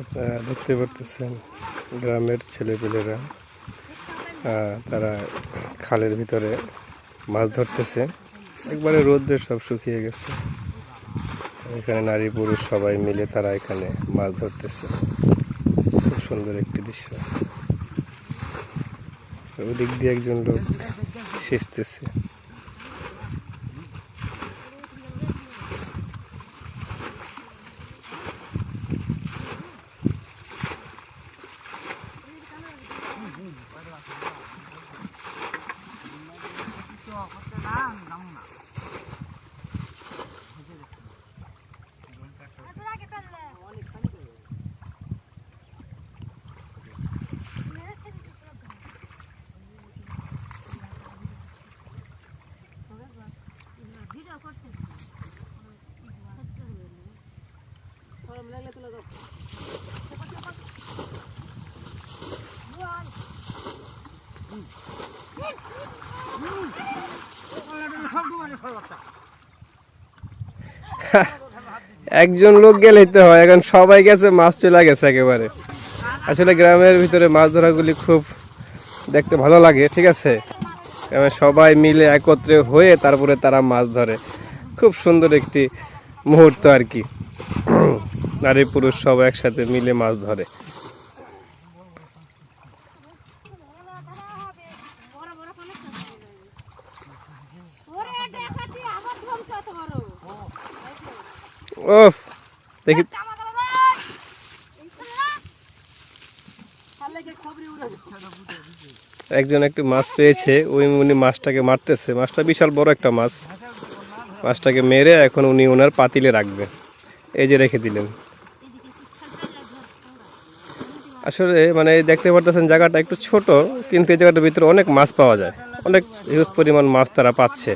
আপনারা দেখতে পারতেছেন গ্রামের ছেলেপেলেরা তারা খালের ভিতরে মাছ ধরতেছে। একবারে রোদ্রে সব শুকিয়ে গেছে। এখানে নারী পুরুষ সবাই মিলে তারা এখানে মাছ ধরতেছে। খুব সুন্দর একটি দৃশ্য। ওদিক দিয়ে একজন লোক সেচতেছে। একজন লোক গেলেই তো হয়, এখন সবাই গেছে, মাছ চলে গেছে একেবারে। আসলে গ্রামের ভিতরে মাছ ধরাগুলি খুব দেখতে ভালো লাগে, ঠিক আছে। সবাই মিলে একত্রে হয়ে তারপরে তারা মাছ ধরে, খুব সুন্দর একটি মুহূর্ত আর কি। নারী পুরুষ সব একসাথে মিলে মাছ ধরে। ও দেখি একজন একটু মাছ পেয়েছে, উনি মাছটাকে মারতেছে। মাছটা বিশাল বড় একটা মাছ। মাছটাকে মেরে এখন উনি ওনার পাতিলে রাখবে। এই যে রেখে দিলেন। আসলে মানে দেখতে পারতেছেন জায়গাটা একটু ছোট, কিন্তু এই জায়গাটার ভিতরে অনেক মাছ পাওয়া যায়, অনেক হিউজ পরিমাণ মাছ তারা পাচ্ছে।